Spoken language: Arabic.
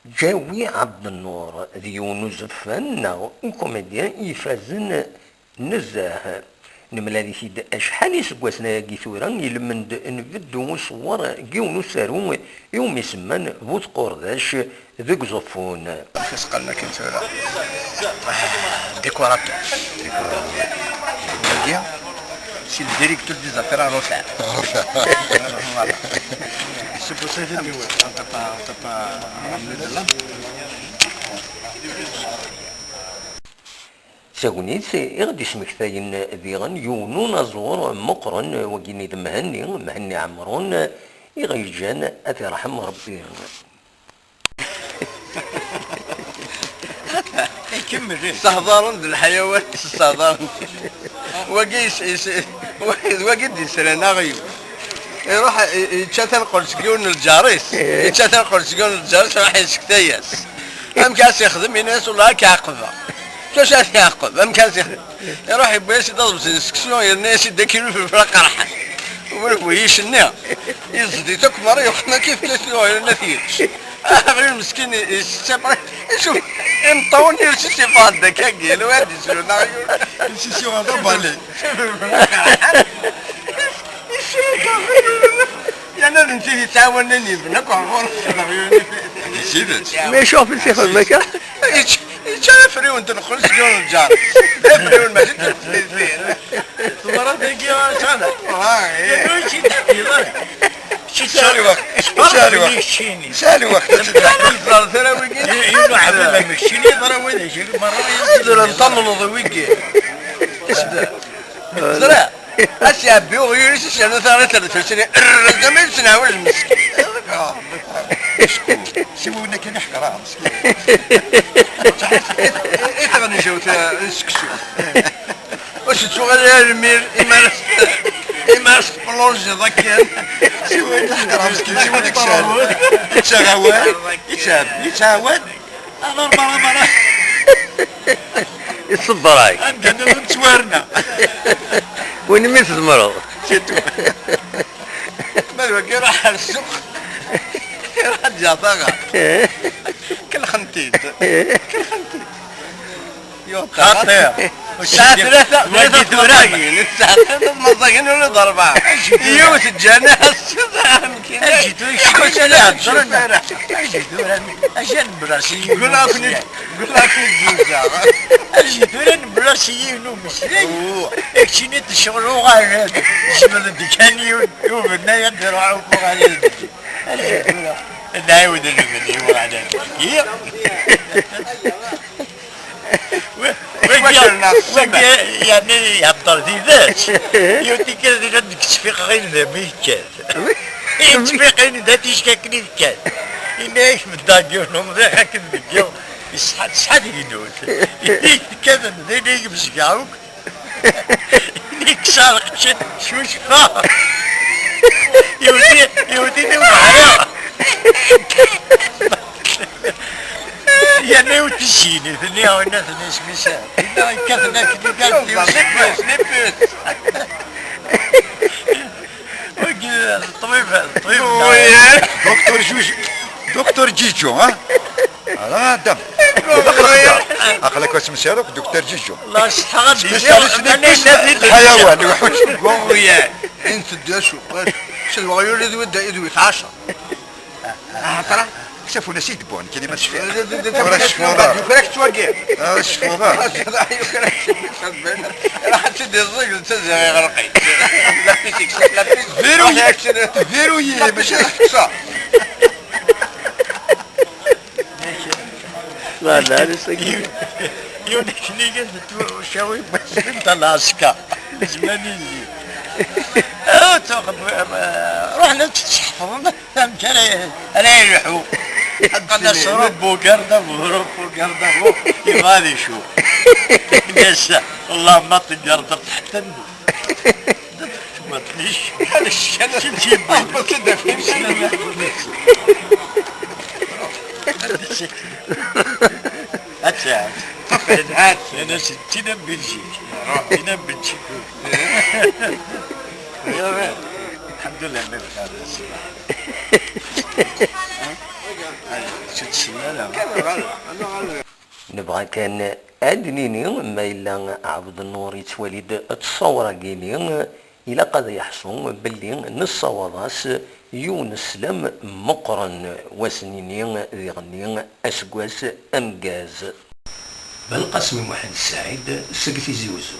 جاوي عبد النور ذيونو زفنا وكوميديان يفازن نزاه نملا سيد اشحال يسقواسنا كي ثورا يلمند نبدو صور كيونو سارو يوم يسمن بوت قرداش ذوك زفون كيس قالنا كي ثورا ديكوراتور ديكوراتور سي الديريكتور دي زافير رفع سي بوسيدي انت با عامل دلام ساغونيت إغدي سمكتاين ذيغن يونو نزور مقرن وكيني مهني عمرون يغيجان أثي رحم ربي يكمل استهضارا بالحيوان استهضارا وقيد يسرنا غيو يروح يتشاتن قرصقيون الجاريس يتشاتن قرصقيون الجاريس راح يسكتياس أم كاس يخدم الناس ولا كعقبة كاش يعقب أم كاس يخدم يروح يبغيش يضرب سكسيون الناس يدكيلو في الفرق قرحة ويشنها يزدي تكمر يخنا كيف كسيون النتيج غير المسكين يستمر يشوف انطوني السيسيفات ذاك قال وادي سلونا السيسيون هذا بالي يعني نسيت يتعاونني بنك وعمر ما يشوف السيف المكان يتشافري وانت نخلص جون الجار فري والمجد مرات هيك يا شانا شالي وقت شالي وقت شالي وقت ثلاثة ويجي يلو حبيبك مكشيني ضروري وين يجي مرة يصير نطلل ضويجي اسمع زرع أشياء بيو يريش أنا ثلاثة سنة زمان سنة أول مسكين سيبونا كان يحكي راه مسكين إيه تبغى نشوف نسكسو واش تشوغل المير إمارس بلونج ذاك سيبونا يحكي راه مسكين سيبونا داك شغوان يتعاود أنا مرة يصب رايك أنا نتوارنا وين ميت المرض ما الوكي راح السوق راح جاطاغا كل خنتيت يو خاطر الساعة 3 مزاقين الساعة 3 مزاقين ولا ضربة يوت الجنة يمكن اجيتو اجيتو براسي قول لك جوزا اجيتو براسي نومسي اكشيني تشغلو غير شمال ديكاني وبنا يديروا عوقو غير اجيتو نعاود اللي هو على يعني يعطر ذي ذات يوتي كذا عندك تشفيق غير ذا ميكات تشفيق غير ذا تيشكاكني كات إناش مداقيونهم ذا هكذا بيجيو يسحد يدوت كذا ذا ليك بسقاوك ليك سارق شو شفا يوتي نوعها يعني وتشيني ثنيا والناس ناس مساء كثنا كذا قالت نبس الطبيب دكتور جيجو ها على دم اخلك اسم سيارك دكتور جيجو الله يصحى الحيوان وحوش وياه انت داشو شو الغيور اللي يبدا يدوي 10 ترى شافوا نسيت بون كلمة شفاء شفوضة يكرهك توقع شفوضة راح تدي الزيق تنزل غرقي فيروي باش يخصها لا لسه يونيك نيجي شاوي بس انت لاسكا زماني رحنا تشحفظنا فهمت انا يلحو حقنا صرب وقردب وهرب وقردب يغادي شو لسه والله ما تقردب تحت النو ما تليش انا شمشي بس كده فهمت هات هات انا 60 بلجيك روح هنا بلجيك الحمد لله ما بخير تتسنى لا كان غلط نبغى كان أدنيني ما إلا عبد النور يتولد التصور كيني إلا قد يحصل باللي نصوضاس يونس لم مقرن وسنيني ذيغني أسقواس أمجاز بالقاسم محمد السعيد سقفي زيوزو.